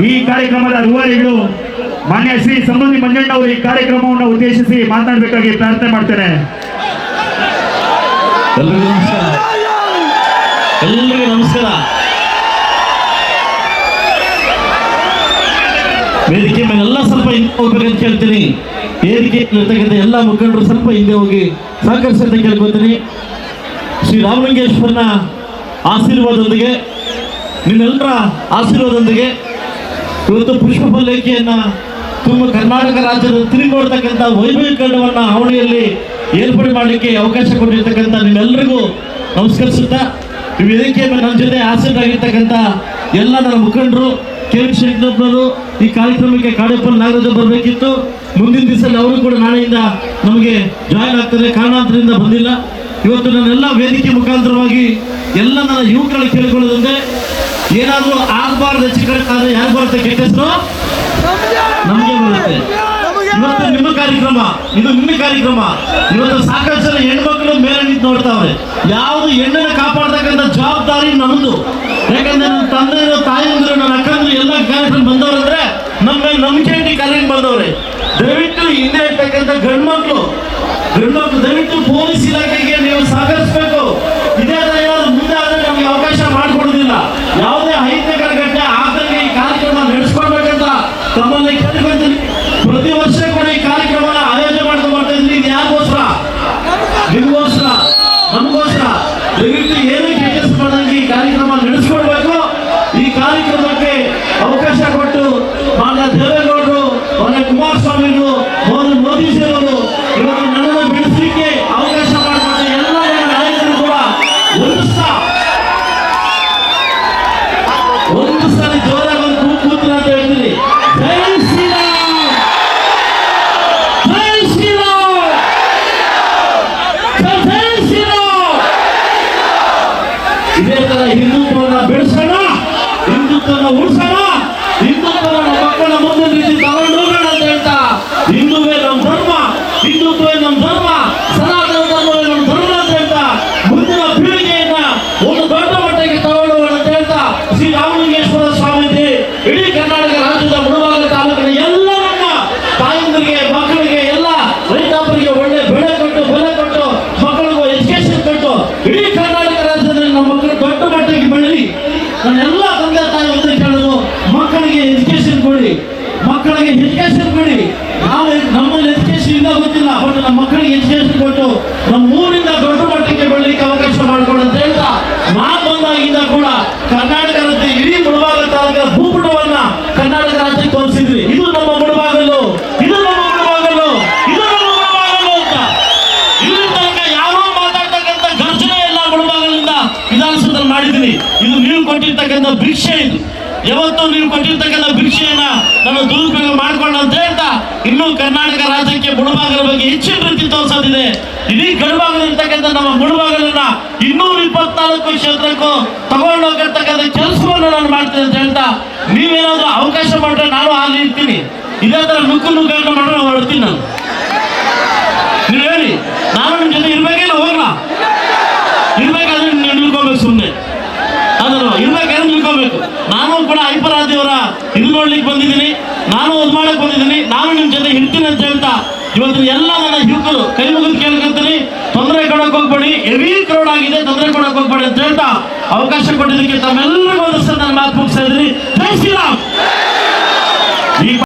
ಈ ಕಾರ್ಯಕ್ರಮದ ರೂವಾರಿಗಳು ಮಾನ್ಯ ಶ್ರೀ ಸಮೃದ್ಧಿ ಮಂಜಣ್ಣ ಅವರು ಈ ಕಾರ್ಯಕ್ರಮವನ್ನು ಉದ್ದೇಶಿಸಿ ಮಾತನಾಡಬೇಕಾಗಿ ಪ್ರಾರ್ಥನೆ ಮಾಡ್ತೇನೆ. ಎಲ್ಲರಿಗೂ ನಮಸ್ಕಾರ. ವೇದಿಕೆ ಮೇಲೆಲ್ಲ ಸ್ವಲ್ಪ ಹಿಂದೆ ಹೋಗ್ಬೇಕಂತ ಕೇಳ್ತೀನಿ. ವೇದಿಕೆ ಇರ್ತಕ್ಕಂಥ ಎಲ್ಲ ಮುಖಂಡರು ಸ್ವಲ್ಪ ಹಿಂದೆ ಹೋಗಿ ಸಹಕರಿಸಂತ ಕೇಳ್ಕೊತೀನಿ. ಶ್ರೀ ರಾಮಲಿಂಗೇಶ್ವರನ ಆಶೀರ್ವಾದದೊಂದಿಗೆ, ನಿಮ್ಮೆಲ್ಲರ ಆಶೀರ್ವಾದದೊಂದಿಗೆ ಇವತ್ತು ಪುಷ್ಪ ಪಲ್ಲಕ್ಕಿಯನ್ನ ತುಂಬ ಕರ್ನಾಟಕ ರಾಜ್ಯದ ತಿರುಗಿ ನೋಡ್ತಕ್ಕಂಥ ವೈಭವೀಕರಣವನ್ನ ಅವಳಿಯಲ್ಲಿ ಏರ್ಪಾಡು ಮಾಡಲಿಕ್ಕೆ ಅವಕಾಶ ಕೊಟ್ಟಿರ್ತಕ್ಕಂಥ ನಿಮ್ಮೆಲ್ಲರಿಗೂ ನಮಸ್ಕರಿಸುತ್ತಾ, ಈ ವೇದಿಕೆ ಮೇಲೆ ನನ್ನ ಜೊತೆ ಆಸಕ್ತರಾಗಿರ್ತಕ್ಕಂಥ ಎಲ್ಲ ನನ್ನ ಮುಖಂಡರು, ಕೆ ವಿ ಶಂಕರಪ್ಪನವರು ಈ ಕಾರ್ಯಕ್ರಮಕ್ಕೆ ಕಾಡೇಪಲ್ಲಿ ನಾಗರಾಜ ಬರಬೇಕಿತ್ತು. ಮುಂದಿನ ದಿವಸದಲ್ಲಿ ಅವರು ಕೂಡ ನಾಳೆಯಿಂದ ನಮಗೆ ಜಾಯಿನ್ ಆಗ್ತಾರೆ, ಕಾರಣಾಂತರದಿಂದ ಬಂದಿಲ್ಲ. ಇವತ್ತು ನನ್ನೆಲ್ಲ ವೇದಿಕೆ ಮುಖಾಂತರವಾಗಿ ಎಲ್ಲ ನನ್ನ ಯುವಕರಲ್ಲಿ ಕೇಳಿಕೊಳ್ಳೋದಂದ್ರೆ, ಏನಾದರೂ ಆಗಬಾರ್ದು ಹೆಚ್ಚು ಕಡೆ ಆದರೆ ಯಾರು ಬರುತ್ತೆ ಕೆಟ್ಟ ಹೆಸರು ನಮಗೆ ಬರುತ್ತೆ. ಇವತ್ತು ನಿಮ್ಮ ಕಾರ್ಯಕ್ರಮ, ಇದು ನಿಮ್ಮ ಕಾರ್ಯಕ್ರಮ. ಇವತ್ತು ಸಾಕಷ್ಟು ಜನ ಹೆಣ್ಮಕ್ಳು ಮೇಲೆ ನಿಂತು ನೋಡ್ತಾವ್ರೆ. ಯಾವುದು ಹೆಣ್ಣನ್ನು ಕಾಪಾಡ್ತಕ್ಕಂಥ ಜವಾಬ್ದಾರಿ ನಮ್ಮದು. ಯಾಕಂದ್ರೆ ನನ್ನ ತಂದೆಯರು, ತಾಯಂದಿರು, ನನ್ನ ಅಕ್ಕಂದ್ರು ಎಲ್ಲ ಕಾರ್ಯಕ್ರಮ ಬಂದವರಂದ್ರೆ ನಮ್ಮ ಮೇಲೆ ನಂಬಿಕೆ ಇಟ್ಟು ಕಾರ್ಯಕ್ರಮ ಬಂದವ್ರೆ. ದಯವಿಟ್ಟು ಹಿಂದೆ ಇರ್ತಕ್ಕಂಥ ಗಂಡ್ಮಕ್ಳು ದಯವಿಟ್ಟು ಪೊಲೀಸ್ ಇಲಾಖೆಗೆ ನೀವು ಸಹಕರಿಸಬೇಕು. ಇದೇ ತರ ಏನಾದ್ರು ಮುಂದೆ ಆದ್ರೆ ನಮಗೆ ಅವಕಾಶ ಮಾಡಿಕೊಡುದಿಲ್ಲ. ಯಾವುದೇ ಅಹಿತಕರ ಘಟನೆ ಆಗದಂಗೆ ಈ ಕಾರ್ಯಕ್ರಮ ನಡೆಸ್ಕೊಳ್ಬೇಕಂತ ತಮ್ಮಲ್ಲಿ ಕೇಳ್ಕೊಳ್ತೀನಿ. ಪ್ರತಿ ವರ್ಷ ಕೂಡ ಈ ಕಾರ್ಯಕ್ರಮ ಆಯೋಜನೆ ಮಾಡ್ಕೊಂಡು ಬರ್ತಾ ಇದ್ದೀನಿ. ಇದು ಯಾರಿಗೋಸ್ಕರ? ನಿಮಗೋಸ್ಕರ, ನಮಗೋಸ್ಕರ. ದಯವಿಟ್ಟು ಏನು ಕೆಲಸ ಮಾಡದಂಗೆ ಈ ಕಾರ್ಯಕ್ರಮ ನಡೆಸ್ಕೊಡ್ಬೇಕು. ಈ ಕಾರ್ಯಕ್ರಮಕ್ಕೆ ಅವಕಾಶ ಕೊಟ್ಟು ಮಾನ್ಯ ದೇವೇಗೌಡರು, ಮಾನ್ಯ ಕುಮಾರಸ್ವಾಮಿಗಳು, ಮೋದಿಜಿಯವರು ಇವತ್ತು ನನ್ನನ್ನು ಬಿಡಿಸಲಿಕ್ಕೆ ಅವಕಾಶ ಮಾಡಿಕೊಟ್ಟು ಎಲ್ಲ ನಾಯಕರು ಕೂಡ ಒಂದು ಸಾರಿ ಜೋರಾಗಿ ಒಂದು ಕೂತು ಅಂತ ಹೇಳ್ತೀನಿ. ಜೈ ಶ್ರೀರಾಮ್, ಜೈ ಶ್ರೀರಾಮ್, ಜೈ ಶ್ರೀರಾಮ್. ಇದೇ ತರ ಹಿಂದುತ್ವವನ್ನು ಬೆಳೆಸೋಣ, ಹಿಂದುತ್ವವನ್ನು ಉಳಿಸೋಣ, ಹಿಂದುತ್ವವನ್ನು ಮಕ್ಕಳ ಮುಂದೆ ರೀತಿ ತಗೊಂಡು ಹೋಗೋಣ ಅಂತ ಹೇಳ್ತಾ, ಹಿಂದುವೇ ನಮ್ಮ ಧರ್ಮ, ಹಿಂದುತ್ವವೇ ನಮ್ಮ ಧರ್ಮ, ಸನಾತನ ಧರ್ಮವೇ ನಮ್ಮ ಧರ್ಮ ಅಂತ ಹೇಳ್ತಾ ಮುಂದಿನ ಪೀಳಿಗೆಯನ್ನ ಒಂದು ದೊಡ್ಡ ಮಟ್ಟಕ್ಕೆ ತಗೊಳ್ಳುವ ಅಂತ ಹೇಳ್ತಾ ಶ್ರೀ ರಾಮಲಿಂಗೇಶ್ವರ ಸ್ವಾಮೀಜಿ ಇಡೀ ಕರ್ನಾಟಕ ರಾಜ್ಯದ ಮುಳಬಾಗಿಲು ತಾಲೂಕಿನ ಎಲ್ಲರನ್ನ ತಾಯಂದಿರಿಗೆ, ಮಕ್ಕಳಿಗೆ, ಎಲ್ಲ ರೈತಾಪರಿಗೆ ಒಳ್ಳೆ ಬೆಳೆ ಕೊಟ್ಟು ಮಕ್ಕಳಿಗೂ ಎಜುಕೇಶನ್ ಕೊಟ್ಟು ಇಡೀ ಕರ್ನಾಟಕ ರಾಜ್ಯದಲ್ಲಿ ನಮ್ಮ ಮಕ್ಕಳು ದೊಡ್ಡ ಮಟ್ಟಕ್ಕೆ ಬೆಳೀಲಿ. ನನ್ನೆಲ್ಲ ತಂದೆ ತಾಯಿ ಒಂದು ಕೇಳೋದು, ಮಕ್ಕಳಿಗೆ ಎಜುಕೇಶನ್ ಕೊಡಿ, ಮಕ್ಕಳಿಗೆ ಎಜುಕೇಶನ್ ಕೊಡಿ. ನಾವು ನಮ್ಮಲ್ಲಿ ಎಜುಕೇಶನ್ ಇಲ್ಲ ಗೊತ್ತಿಲ್ಲ, ಬಟ್ ನಮ್ಮ ಮಕ್ಕಳಿಗೆ ಎಜುಕೇಶನ್ ಕೊಟ್ಟು ನಮ್ಮ ಊರಿಂದ ದೊಡ್ಡ ಮಟ್ಟಕ್ಕೆ ಬೆಳಲಿಕ್ಕೆ ಅವಕಾಶ ಮಾಡಿಕೊಡು ಅಂತ ಹೇಳ್ತಾ, ನಾನು ಬಂದಾಗಿಂದ ಕೂಡ ಕರ್ನಾಟಕ ರಾಜ್ಯ ಇಡೀ ಮುಳಬಾಗಿಲು ತಾಲೂಕಿನ ಭೂಪಟವನ್ನ ಕರ್ನಾಟಕ ರಾಜ್ಯಕ್ಕೆ ತೋರಿಸಿದ್ರಿ. ಇದು ನಮ್ಮ ಮುಳಬಾಗಿಲು, ಇದು ನಮ್ಮ ಮುಳಬಾಗಿಲು, ಇದು ನಮ್ಮ ಮುಳಬಾಗಿಲು ಅಂತ. ಇಲ್ಲಿ ತನಕ ಯಾರೋ ಮಾತಾಡ್ತಕ್ಕಂಥ ಘರ್ಷಣೆ ಎಲ್ಲ ಮುಳಬಾಗಿಲಿಂದ ವಿಧಾನಸೌಧದಲ್ಲಿ ಮಾಡಿದ್ದೀನಿ. ಇದು ನೀವು ಕೊಟ್ಟಿರ್ತಕ್ಕಂಥ ಭಿಕ್ಷೆ. ಇದು ಯಾವತ್ತೂ ನೀವು ಕೊಟ್ಟಿರ್ತಕ್ಕಂಥ ಭಿಕ್ಷೆಯನ್ನ ನಾನು ದುರುಪಯೋಗ ಮಾಡ್ಕೊಂಡು ಅಂತ ಹೇಳ್ತಾ, ಇನ್ನೂ ಕರ್ನಾಟಕ ರಾಜ್ಯಕ್ಕೆ ಮುಳಬಾಗಿಲ ಬಗ್ಗೆ ಹೆಚ್ಚಿನ ರೀತಿ ತೋರಿಸೋದಿದೆ. ಇಡೀ ಗಡಿಭಾಗದಲ್ಲಿ ಇರ್ತಕ್ಕಂಥ ನಮ್ಮ ಮುಳಬಾಗಿಲನ್ನ 224 ಕ್ಷೇತ್ರಕ್ಕೂ ತಗೊಂಡು ಹೋಗಿರ್ತಕ್ಕಂಥ ಕೆಲಸವನ್ನು ನಾನು ಮಾಡ್ತೀನಿ ಅಂತ ಹೇಳ್ತಾ, ನೀವೇನಾದ್ರೂ ಅವಕಾಶ ಮಾಡ್ರೆ ನಾನು ಅಲ್ಲಿ ಇರ್ತೀನಿ. ಇದೇ ತರ ನುಗ್ಗು ಮಾಡ್ರೆ ಹೊರಡ್ತೀನಿ ನಾನು. ನೀವು ಹೇಳಿ, ನಾನು ನಿಮ್ಮ ಜೊತೆ ಇರ್ಬೇಕೇನು ಹೋಗ್ಲಾ? ಇರ್ಬೇಕಾದ್ರೆ ನೀವು ನಿಲ್ಕೋಬೇಕು, ಸುಮ್ಮನೆ ಅದನ್ನು ಇರ್ಬೇಕಾದ್ರೆ ನಿಲ್ಕೋಬೇಕು. ನಾನು ಕೂಡ ಐಪರಾದಿಯವರ ಇದು ನೋಡ್ಲಿಕ್ಕೆ ಬಂದಿದ್ದೀನಿ, ನಾನು ಅದು ಮಾಡಕ್ ಬಂದಿದ್ದೀನಿ, ನಾನು ನಿಮ್ಮ ಜೊತೆ ಇರ್ತೀನಿ ಅಂತ ಹೇಳ್ತಾ ಇವತ್ತು ಎಲ್ಲ ನನ್ನ ಯುವಕರು ಕೈ ಮುಗಿದು ಕೇಳ್ಕೊತೀನಿ, ತೊಂದರೆ ಕೊಡಕ್ ಹೋಗ್ಬೇಡಿ, ಹೆವಿ ಕ್ರೌಡ್ ಆಗಿದೆ, ತೊಂದರೆ ಕೊಡಕ್ ಹೋಗ್ಬೇಡಿ ಅಂತ ಹೇಳ್ತಾ ಅವಕಾಶ ಕೊಟ್ಟಿದ್ದಕ್ಕೆ ತಮ್ಮೆಲ್ಲರಿಗೂ ಒಂದು ನನ್ನ ಮಾತು ಮುಗಿಸ್ತಾ ಇದ್ದೀನಿ. ಜೈ ಶ್ರೀರಾಮ್.